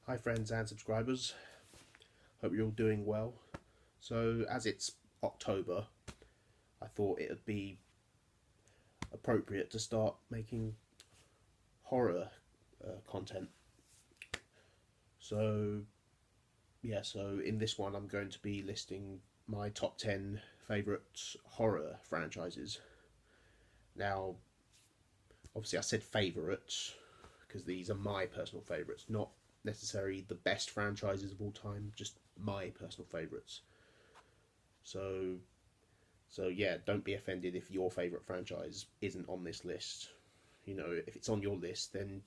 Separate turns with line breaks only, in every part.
Hi friends and subscribers, hope you're all doing well. So as it's October, I thought it would be appropriate to start making horror content. So so in this one I'm going to be listing my top 10 favourite horror franchises. Now, obviously I said favourites because these are my personal favourites, not necessarily the best franchises of all time, just my personal favourites. So yeah, don't be offended if your favourite franchise isn't on this list. You know, if it's on your list, then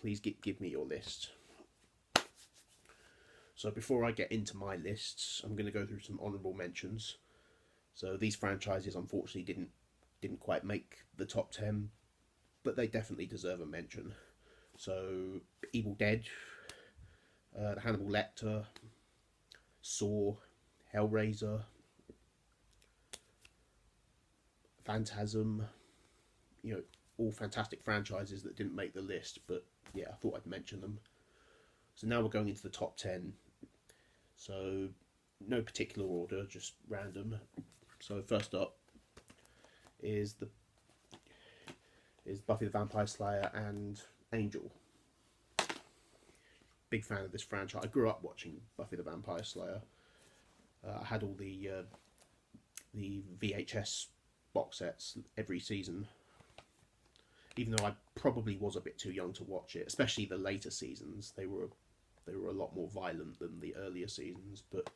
please give me your list. So before I get into my lists, I'm going to go through some honourable mentions. So these franchises unfortunately didn't quite make the top 10, but they definitely deserve a mention. So Evil Dead, the Hannibal Lecter, Saw, Hellraiser, Phantasm, all fantastic franchises that didn't make the list, but yeah, I thought I'd mention them. So now we're going into the top 10. So no particular order, just random. So first up is Buffy the Vampire Slayer and Angel. Big fan of this franchise. I grew up watching Buffy the Vampire Slayer. I had all the VHS box sets every season, even though I probably was a bit too young to watch it, especially the later seasons. They were a lot more violent than the earlier seasons, but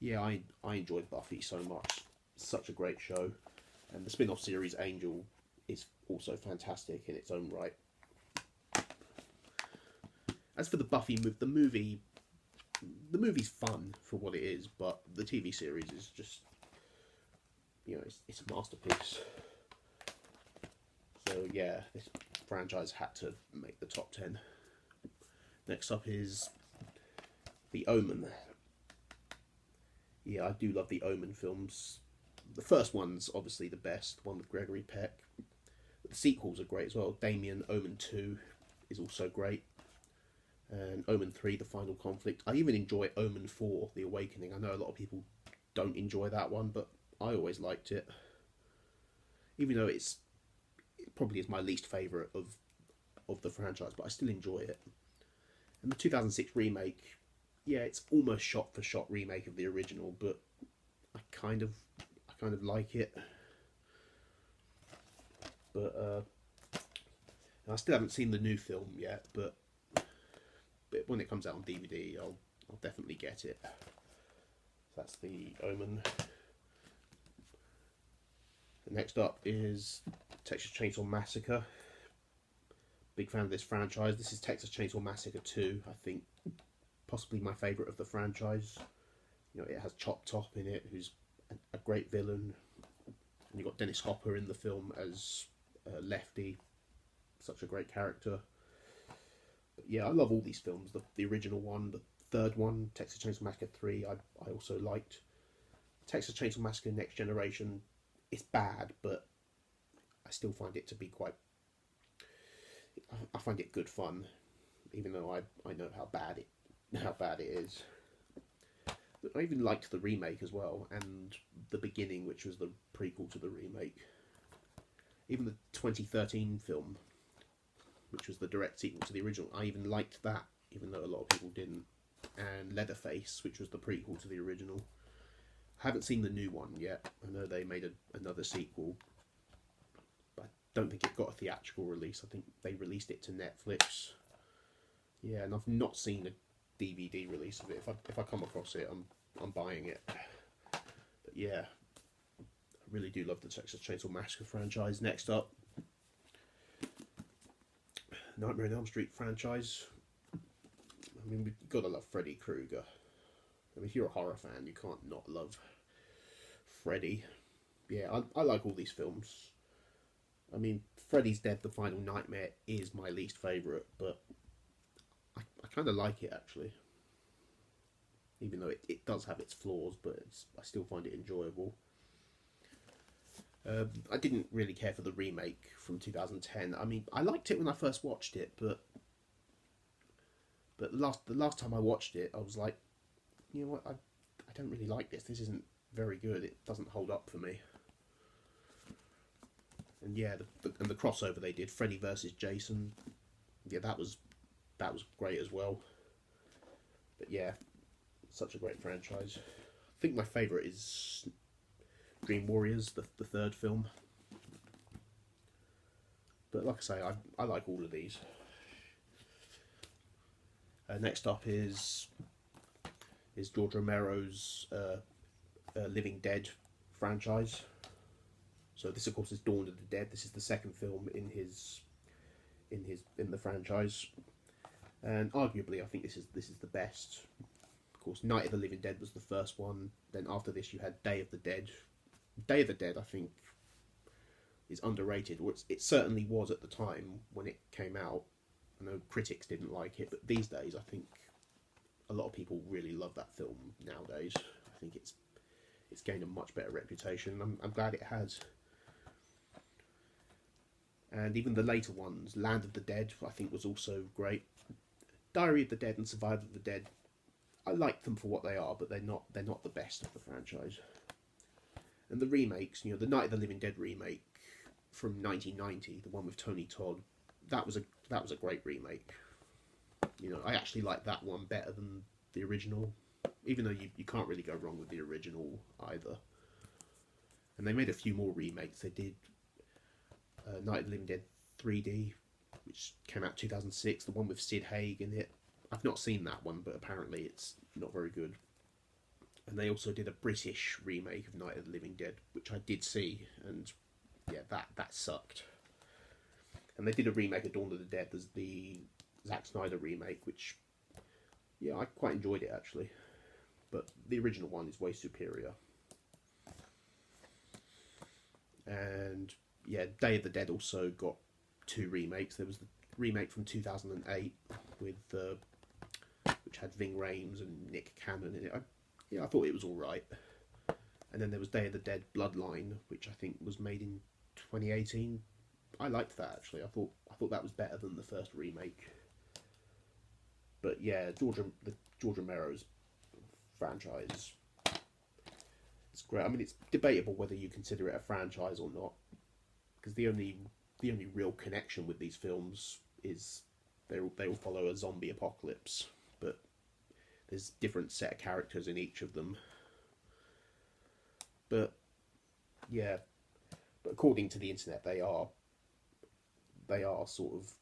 yeah, I enjoyed Buffy so much. It's such a great show, and the spin-off series Angel is also fantastic in its own right. As for the Buffy the movie's fun for what it is, but the TV series is just, it's a masterpiece. So yeah, this franchise had to make the top 10. Next up is The Omen. Yeah, I do love the Omen films. The first one's obviously the best, the one with Gregory Peck. But the sequels are great as well. Damien, Omen 2 is also great. And Omen 3, The Final Conflict. I even enjoy Omen 4, The Awakening. I know a lot of people don't enjoy that one, but I always liked it. Even though it probably is my least favourite of the franchise, but I still enjoy it. And the 2006 remake, yeah, it's almost shot for shot remake of the original, but I kind of like it. But I still haven't seen the new film yet, but when it comes out on DVD, I'll definitely get it. That's The Omen. Next up is Texas Chainsaw Massacre. Big fan of this franchise. This is Texas Chainsaw Massacre 2, I think possibly my favourite of the franchise. It has Chop Top in it, who's a great villain. And you've got Dennis Hopper in the film as Lefty, such a great character. But yeah, I love all these films. The original one, the third one, Texas Chainsaw Massacre 3, I also liked. Texas Chainsaw Massacre Next Generation, it's bad, but I still find it to be I find it good fun, even though I know how bad it is. But I even liked the remake as well, and The Beginning, which was the prequel to the remake. Even the 2013 film, which was the direct sequel to the original, I even liked that, even though a lot of people didn't. And Leatherface, which was the prequel to the original. I haven't seen the new one yet. I know they made another sequel, but I don't think it got a theatrical release. I think they released it to Netflix. Yeah, and I've not seen a DVD release of it. If I come across it, I'm buying it. But yeah, I really do love the Texas Chainsaw Massacre franchise. Next up, Nightmare on Elm Street franchise. I mean, we've got to love Freddy Krueger. I mean, if you're a horror fan, you can't not love Freddy. Yeah, I like all these films. I mean, Freddy's Dead, The Final Nightmare is my least favourite, but I kind of like it, actually. Even though it does have its flaws, but I still find it enjoyable. I didn't really care for the remake from 2010. I mean, I liked it when I first watched it, but But the last time I watched it, I was like, you know what, I don't really like this. This isn't very good. It doesn't hold up for me. And yeah, and the crossover they did, Freddy versus Jason, yeah, that was great as well. But yeah, such a great franchise. I think my favourite is Dream Warriors, the third film. But like I say, I like all of these. Next up is George Romero's Living Dead franchise. So this, of course, is Dawn of the Dead. This is the second film in the franchise, and arguably, I think this is the best. Of course, Night of the Living Dead was the first one. Then after this, you had Day of the Dead. Day of the Dead, I think, is underrated, or it certainly was at the time when it came out. I know critics didn't like it, but these days, I think a lot of people really love that film nowadays. I think it's gained a much better reputation. I'm glad it has. And even the later ones, Land of the Dead, I think was also great. Diary of the Dead and Survival of the Dead, I like them for what they are, but they're not the best of the franchise. And the remakes, the Night of the Living Dead remake from 1990, the one with Tony Todd, that was a great remake. I actually like that one better than the original, even though you can't really go wrong with the original either. And they made a few more remakes. They did Night of the Living Dead 3D, which came out 2006, the one with Sid Haig in it. I've not seen that one, but apparently it's not very good. And they also did a British remake of Night of the Living Dead, which I did see, and yeah, that sucked. And they did a remake of Dawn of the Dead. There's the Zack Snyder remake, which, yeah, I quite enjoyed it actually. But the original one is way superior. And yeah, Day of the Dead also got 2 remakes. There was the remake from 2008 with which had Ving Rhames and Nick Cannon in it. I thought it was all right. And then there was Day of the Dead Bloodline, which I think was made in 2018. I liked that actually. I thought that was better than the first remake. But yeah, George Romero's franchise, it's great. I mean, it's debatable whether you consider it a franchise or not, because the only real connection with these films is they all follow a zombie apocalypse, but there's different set of characters in each of them. But yeah, but according to the internet, they are sort of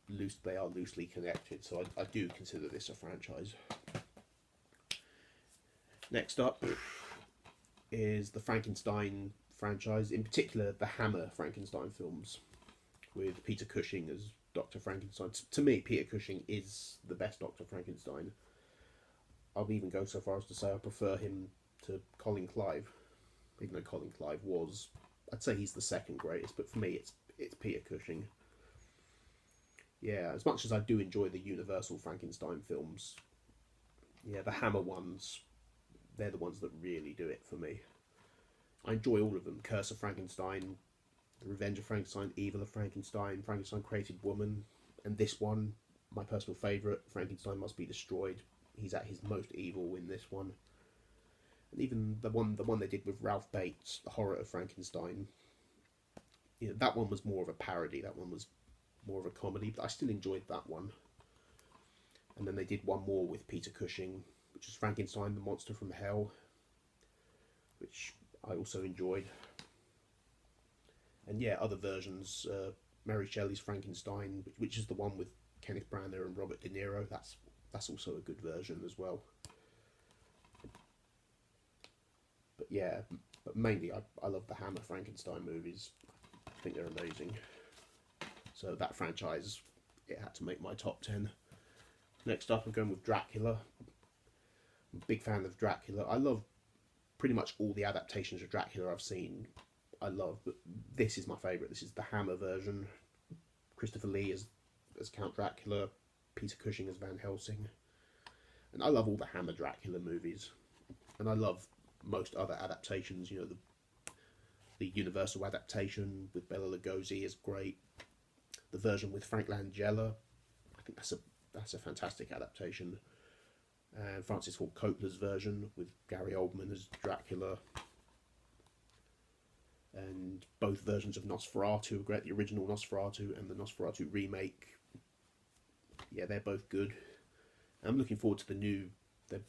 loose. They are loosely connected, so I do consider this a franchise. Next up is the Frankenstein franchise, in particular the Hammer Frankenstein films, with Peter Cushing as Dr. Frankenstein. To me, Peter Cushing is the best Dr. Frankenstein. I'll even go so far as to say I prefer him to Colin Clive, even though Colin Clive was, I'd say he's the second greatest, but for me it's Peter Cushing. Yeah, as much as I do enjoy the Universal Frankenstein films, yeah, the Hammer ones, they're the ones that really do it for me. I enjoy all of them. Curse of Frankenstein, Revenge of Frankenstein, Evil of Frankenstein, Frankenstein Created Woman, and this one, my personal favourite, Frankenstein Must Be Destroyed. He's at his most evil in this one. And even the one they did with Ralph Bates, The Horror of Frankenstein, that one was more of a parody. That one was more of a comedy, but I still enjoyed that one. And then they did one more with Peter Cushing, which is Frankenstein, the Monster from Hell, which I also enjoyed. And yeah, other versions, Mary Shelley's Frankenstein, which is the one with Kenneth Branagh and Robert De Niro. That's also a good version as well. But yeah, but mainly I love the Hammer Frankenstein movies. I think they're amazing. So that franchise, it had to make my top 10. Next up, I'm going with Dracula. I'm a big fan of Dracula. I love pretty much all the adaptations of Dracula I've seen. I love, but this is my favourite. This is the Hammer version. Christopher Lee as Count Dracula, Peter Cushing as Van Helsing. And I love all the Hammer Dracula movies. And I love most other adaptations. The Universal adaptation with Bela Lugosi is great. The version with Frank Langella, I think that's a fantastic adaptation. And Francis Ford Coppola's version with Gary Oldman as Dracula. And both versions of Nosferatu are great. The original Nosferatu and the Nosferatu remake. Yeah, they're both good. I'm looking forward to the new...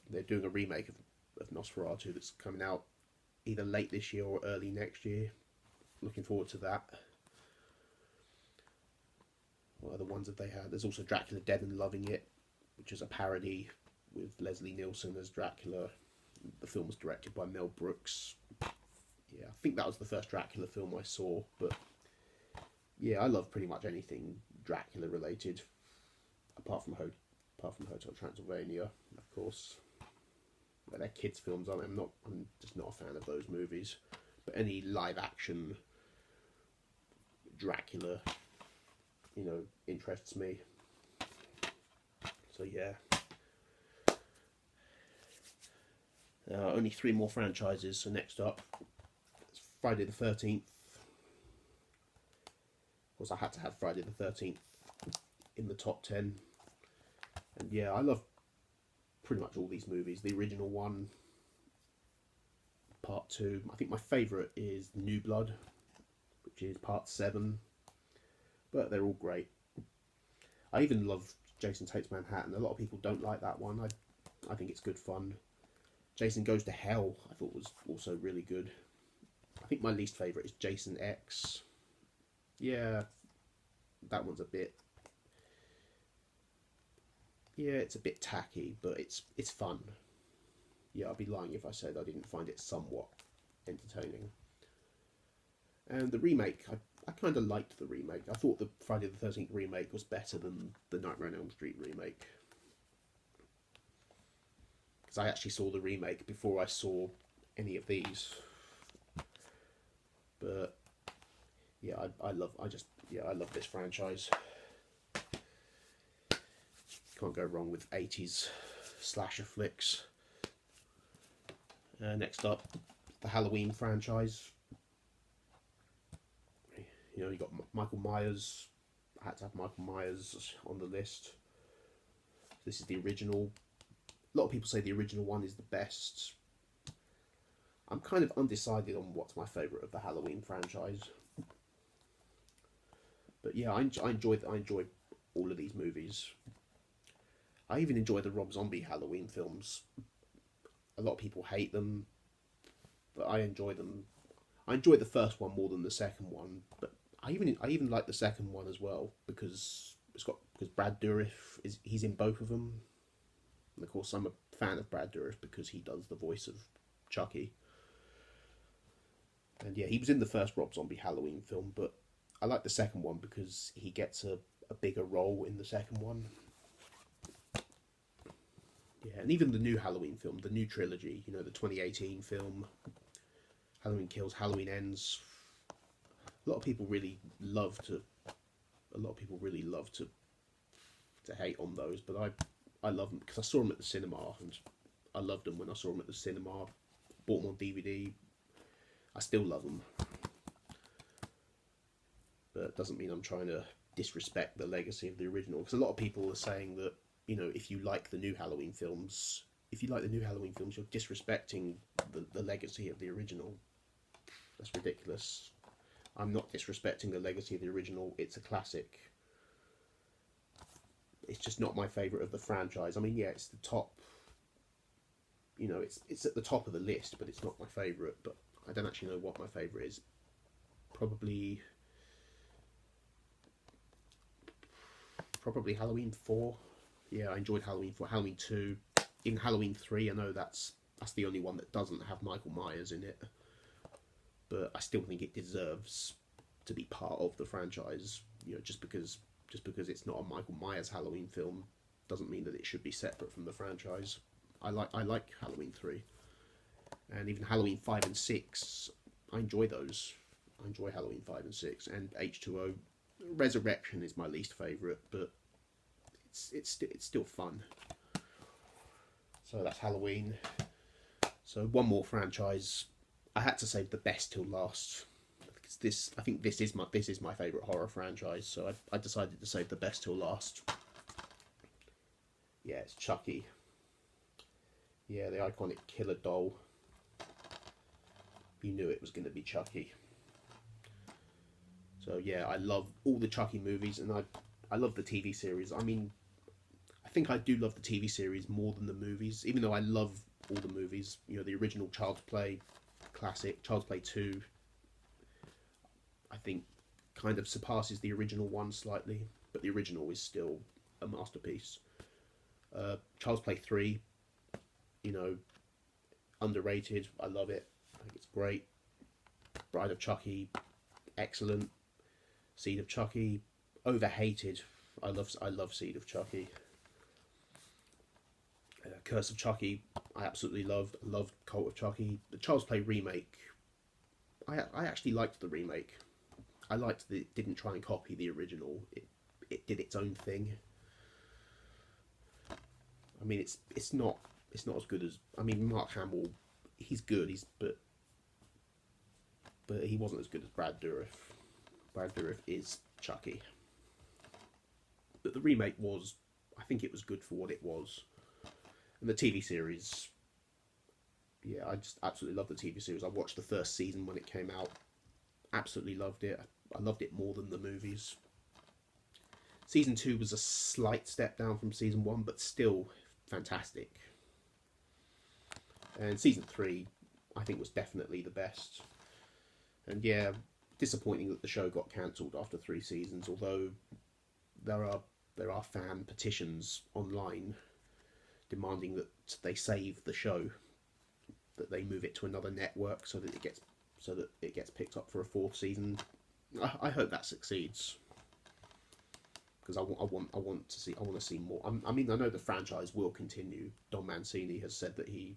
They're doing a remake of Nosferatu that's coming out either late this year or early next year. Looking forward to that. What other ones have they had? There's also Dracula Dead and Loving It, which is a parody with Leslie Nielsen as Dracula. The film was directed by Mel Brooks. Yeah, I think that was the first Dracula film I saw, but yeah, I love pretty much anything Dracula related, apart from Hotel Transylvania, of course. But they're kids' films, aren't they? I'm just not a fan of those movies. But any live action Dracula, you know, interests me. So yeah. Only 3 more franchises. So next up, it's Friday the 13th. Of course, I had to have Friday the 13th in the top 10. And yeah, I love pretty much all these movies. The original one, part 2. I think my favourite is New Blood, which is part 7. But they're all great. I even love Jason Takes Manhattan. A lot of people don't like that one. I think it's good fun. Jason Goes to Hell, I thought was also really good. I think my least favourite is Jason X. Yeah, that one's a bit... Yeah, it's a bit tacky, but it's fun. Yeah, I'd be lying if I said I didn't find it somewhat entertaining. And the remake, I kind of liked the remake. I thought the Friday the 13th remake was better than the Nightmare on Elm Street remake. Because I actually saw the remake before I saw any of these. But yeah, I love this franchise. Can't go wrong with 80s slasher flicks. Next up, the Halloween franchise. You know, you got Michael Myers. I had to have Michael Myers on the list. This is the original. A lot of people say the original one is the best. I'm kind of undecided on what's my favourite of the Halloween franchise. But yeah, I enjoy all of these movies. I even enjoy the Rob Zombie Halloween films. A lot of people hate them, but I enjoy them. I enjoy the first one more than the second one, but I even like the second one as well because Brad Dourif he's in both of them. And of course, I'm a fan of Brad Dourif because he does the voice of Chucky. And yeah, he was in the first Rob Zombie Halloween film, but I like the second one because he gets a bigger role in the second one. Yeah, and even the new Halloween film, the new trilogy, you know, the 2018 film, Halloween Kills, Halloween Ends. A lot of people really love to hate on those, but I love them because I saw them at the cinema and I loved them when I saw them at the cinema. Bought them on DVD. I still love them, but it doesn't mean I'm trying to disrespect the legacy of the original. Because a lot of people are saying that, you know, if you like the new Halloween films, you're disrespecting the legacy of the original. That's ridiculous. I'm not disrespecting the legacy of the original. It's a classic. It's just not my favourite of the franchise. I mean, yeah, it's the top. You know, it's at the top of the list, but it's not my favourite. But I don't actually know what my favourite is. Probably Halloween 4. Yeah, I enjoyed Halloween 4. Halloween 2. In Halloween 3, I know that's the only one that doesn't have Michael Myers in it. But I still think it deserves to be part of the franchise. You know, just because it's not a Michael Myers Halloween film doesn't mean that it should be separate from the franchise. I like Halloween 3. And even Halloween 5 and 6, I enjoy those. I enjoy Halloween 5 and 6. And H2O. Resurrection is my least favourite, but it's still fun. So that's Halloween. So one more franchise. I had to save the best till last. Because I think this is my favourite horror franchise, so I decided to save the best till last. Yeah, it's Chucky. Yeah, the iconic killer doll. You knew it was going to be Chucky. So yeah, I love all the Chucky movies, and I love the TV series. I mean, I think I do love the TV series more than the movies, even though I love all the movies. You know, the original Child's Play classic, Child's Play 2, I think kind of surpasses the original one slightly, but the original is still a masterpiece. Child's Play 3, you know, underrated. I love it. I think it's great. Bride of Chucky, excellent. Seed of Chucky, overhated. I love Seed of Chucky. Curse of Chucky, I absolutely loved. I loved Cult of Chucky. The Child's Play remake, I actually liked the remake. I liked that it didn't try and copy the original. It did its own thing. I mean, it's not as good as, I mean, Mark Hamill, he's good. But he wasn't as good as Brad Dourif. Brad Dourif is Chucky. But the remake was, I think it was good for what it was. And the TV series, yeah, I just absolutely love the TV series. I watched the first season when it came out. Absolutely loved it. I loved it more than the movies. Season 2 was a slight step down from season 1, but still fantastic. And season 3, I think, was definitely the best. And yeah, disappointing that the show got cancelled after 3 seasons, although there are fan petitions online demanding that they save the show, that they move it to another network so that it gets picked up for a 4th season. I hope that succeeds, because I want to see more. I mean, I know the franchise will continue. Don Mancini has said that I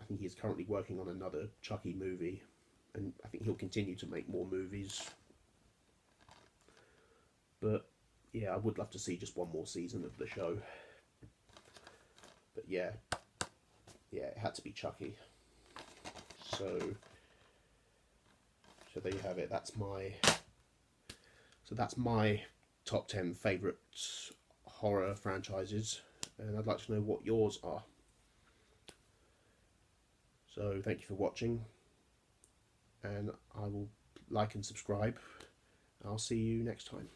think he is currently working on another Chucky movie, and I think he'll continue to make more movies. But yeah, I would love to see just one more season of the show. But yeah, it had to be Chucky. So there you have it. That's my top 10 favourite horror franchises, and I'd like to know what yours are. So thank you for watching, and I will like and subscribe. I'll see you next time.